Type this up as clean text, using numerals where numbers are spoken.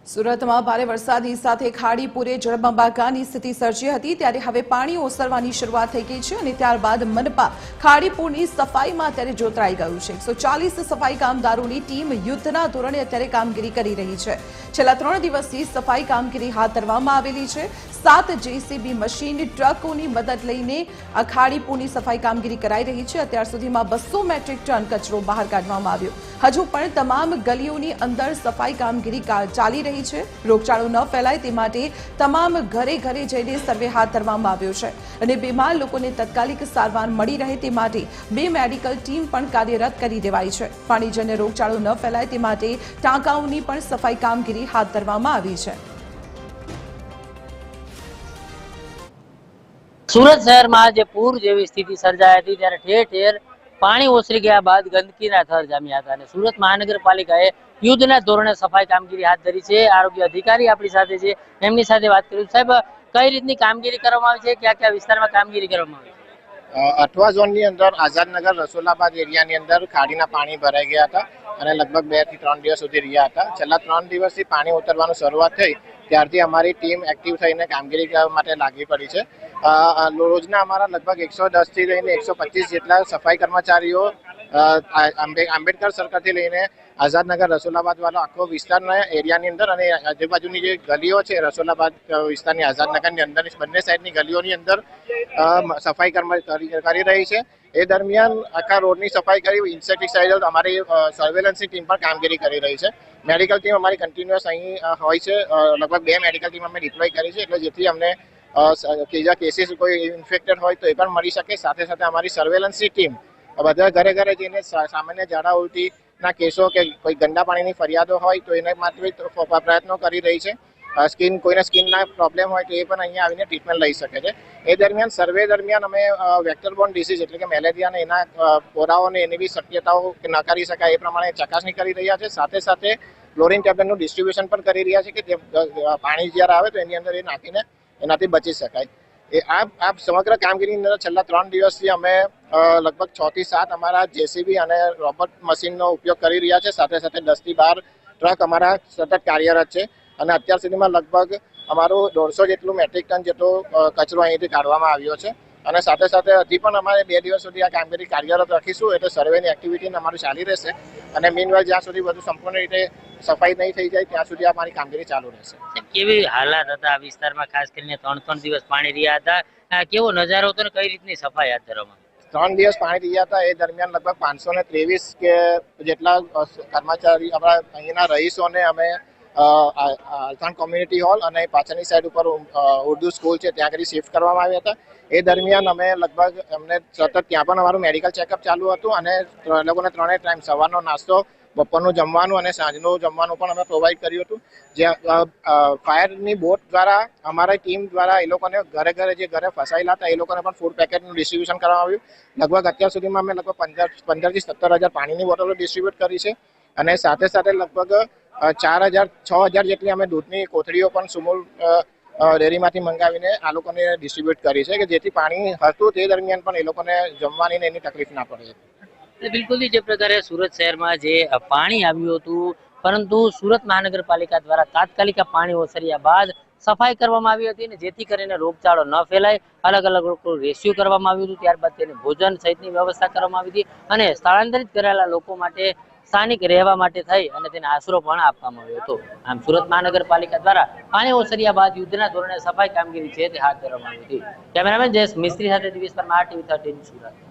સુરતમાં ભારે વરસાદની સાથે ખાડીપુરે જળબંબાકારની સ્થિતિ સર્જી હતી ત્યારે હવે પાણી ઓસરવાની શરૂઆત થઈ ગઈ છે અને ત્યારબાદ મનપા ખાડીપુરની સફાઈમાં અત્યારે જોતરાઈ ગયું છે 140 સફાઈ કામદારોની ટીમ યુદ્ધના ધોરણે અત્યારે કામગીરી કરી રહી છે છેલ્લા 3 દિવસથી સફાઈ કામગીરી હાથ ધરવામાં આવેલી છે 7 જેસીબી મશીન ટ્રકોની મદદ લઈને આ ખાડીપુરની સફાઈ કામગીરી કરાઈ રહી છે અત્યાર સુધીમાં 200 મેટ્રિક ટન કચરો બહાર કાઢવામાં આવ્યો હજુ પણ તમામ ગલીઓની અંદર સફાઈ કામગીરી ચાલી રહી છે રોગચાળો ન ફેલાય તે માટે તમામ ઘરે ઘરે જઈને સર્વે હાથ ધરવામાં આવ્યો છે અને બીમાર લોકોને તાત્કાલિક સારવાર મળી રહે તે માટે 2 મેડિકલ ટીમ પણ કાર્યરત કરી દેવાઈ છે પાણીજન્ય રોગચાળો ન ફેલાય તે માટે ટાંકાઓની પણ સફાઈ કામગીરી હાથ ધરવામાં આવી છે સુરત શહેરમાં જે પૂર જેવી સ્થિતિ સર્જાઈ હતી ત્યારે ઠેર ઠેર પાણી ઓસરી ગયા બાદ ગંદકીના થર જામ્યા હતા અને સુરત મહાનગરપાલિકાએ યુદ્ધના ધોરણે સફાઈ કામગીરી હાથ ધરી છે આરોગ્ય અધિકારી આપણી સાથે છે એમની સાથે વાત કરી સાહેબ કઈ રીતની કામગીરી કરવામાં આવી છે ક્યાં ક્યાં વિસ્તારમાં કામગીરી કરવામાં આવી છે અઠવા ઝોનની અંદર આઝાદનગર રસોલાબાદ એરિયાની અંદર ખાડીના પાણી ભરાઈ ગયા હતા અને લગભગ 2 થી 3 દિવસ સુધી રહ્યા હતા છેલ્લા 3 દિવસથી પાણી ઉતરવાનું શરૂઆત થઈ ત્યારથી અમારી ટીમ એક્ટિવ થઈને કામગીરી કરવા માટે લાગી પડી છે રોજના અમારા લગભગ 110 થી લઈને 125 જેટલા સફાઈ કર્મચારીઓ આંબેડકર સર્કલથી લઈને આઝાદનગર રસોલાબાદ વાળો આખો વિસ્તારના એરિયાની અંદર અને આજુબાજુની જે ગલીઓ છે રસોલાબાદ વિસ્તારની આઝાદનગરની અંદરની બંને સાઈડની ગલીઓની અંદર સફાઈ કરી રહી છે એ દરમિયાન આખા રોડની સફાઈ કરી ઇન્સેક્ટિસાઇડ અમારી સર્વેલન્સની ટીમ પણ કામગીરી કરી રહી છે મેડિકલ ટીમ અમારી કન્ટિન્યુઅસ અહીં હોય છે લગભગ 2 મેડિકલ ટીમ અમે ડિપ્લોય કરી છે એટલે જેથી અમને બીજા કેસીસ કોઈ ઇન્ફેક્ટેડ હોય તો એ પણ મળી શકે સાથે સાથે અમારી સર્વેલન્સની ટીમ બધા ઘરે ઘરે જઈને સામાન્ય ઝાડા ઉલટીના કેસો કે કોઈ ગંદા પાણીની ફરિયાદો હોય તો એને માટે પ્રયત્નો કરી રહી છે કોઈને સ્કિનના પ્રોબ્લેમ હોય તો એ પણ અહીંયા આવીને ટ્રીટમેન્ટ લઈ શકે છે એ દરમિયાન સર્વે દરમિયાન અમે વેક્ટરબોર્ન ડિસીઝ એટલે કે મેલેરિયા અને એના પોરાઓને એની બી શક્યતાઓ નકારી શકાય એ પ્રમાણે ચકાસણી કરી રહ્યા છે સાથે સાથે ક્લોરીન ટેબ્લેટનું ડિસ્ટ્રીબ્યુશન પણ કરી રહ્યા છે કે પાણી જ્યારે આવે તો એની અંદર એ નાખીને એનાથી બચી શકાય એ આ સમગ્ર કામગીરીની અંદર છેલ્લા 3 દિવસથી અમે લગભગ 6 થી 7 અમારા જેસીબી અને રોબોટ મશીનનો ઉપયોગ કરી રહ્યા છે સાથે સાથે 10 થી 12 ટ્રક અમારા સતત કાર્યરત છે અને અત્યાર સુધીમાં લગભગ અમારું 150 જેટલું મેટ્રિક ટન જેટલો કચરો અહીંથી કાઢવામાં આવ્યો છે અને સાથે સાથે હજી પણ અમારે 2 દિવસ સુધી આ કામગીરી કાર્યરત રાખીશું એટલે સર્વેની એક્ટિવિટી અમારું ચાલી રહેશે અને મીનવાઇલ જ્યાં સુધી બધું સંપૂર્ણ રીતે સફાઈ નહીં થઈ જાય ત્યાં સુધી અમારી કામગીરી ચાલુ રહેશે કેવી હાલાત હતા આ વિસ્તારમાં ખાસ કરીને 3 દિવસ પાણી રહ્યા હતા કેવો નજારો હતો ને કઈ રીતની સફાઈ હાથ ધરવામાં 3 દિવસ પાણી રહ્યા હતા એ દરમિયાન લગભગ 523 કે જેટલા કર્મચારી આપણા અહીંના રહીશોને અમે અલથાણ કોમ્યુનિટી હોલ અને પાછળની સાઈડ ઉપર ઉર્દુ સ્કૂલ છે ત્યાં આગળ શિફ્ટ કરવામાં આવ્યા હતા એ દરમિયાન અમે લગભગ અમને સતત ત્યાં પણ અમારું મેડિકલ ચેકઅપ ચાલુ હતું અને લોકોને 3 ટાઈમ સવારનો નાસ્તો બપોરનું જમવાનું અને સાંજનું જમવાનું પણ અમે પ્રોવાઈડ કર્યું હતું જે ફાયરની બોટ દ્વારા અમારી ટીમ દ્વારા એ લોકોને ઘરે ઘરે જે ઘરે ફસાયેલા હતા એ લોકોને પણ ફૂડ પેકેટનું ડિસ્ટ્રીબ્યુશન કરવામાં આવ્યું લગભગ અત્યાર સુધીમાં અમે લગભગ 15 થી 17,000 પાણીની બોટલો ડિસ્ટ્રીબ્યુટ કરી છે અને સાથે સાથે લગભગ 6,000 જેટલી અમે દૂધની કોથળીઓ પણ સુમૂલ ડેરીમાંથી મંગાવીને આ લોકોને ડિસ્ટ્રીબ્યુટ કરી છે કે જેથી પાણી હતું તે દરમિયાન પણ એ લોકોને જમવાની ને એની તકલીફ ના પડે બિલકુલ જે પ્રકારે સુરત શહેરમાં જે પાણી આવ્યું હતું પરંતુ સુરત મહાનગરપાલિકા દ્વારા તાત્કાલિક પાણી ઓસર્યા બાદ સફાઈ કરવામાં આવી હતી અને જેથી કરીને રોગચાળો ન ફેલાય અલગ અલગ લોકો રેસ્ક્યુ કરવામાં આવ્યું હતું ત્યારબાદ તેને ભોજન સહિતની વ્યવસ્થા કરવામાં આવી હતી અને સ્થળાંતરિત કરેલા લોકો માટે સ્થાનિક રહેવા માટે થઈ અને તેને આશરો પણ આપવામાં આવ્યો હતો આમ સુરત મહાનગરપાલિકા દ્વારા પાણી ઓસર્યા બાદ યુદ્ધના ધોરણે સફાઈ કામગીરી છે તે હાથ ધરવામાં આવી હતી કેમેરામેન જયેશ મિસ્ત્રી સાથે દિવેશ પરમાર, RTV 13 સુરત।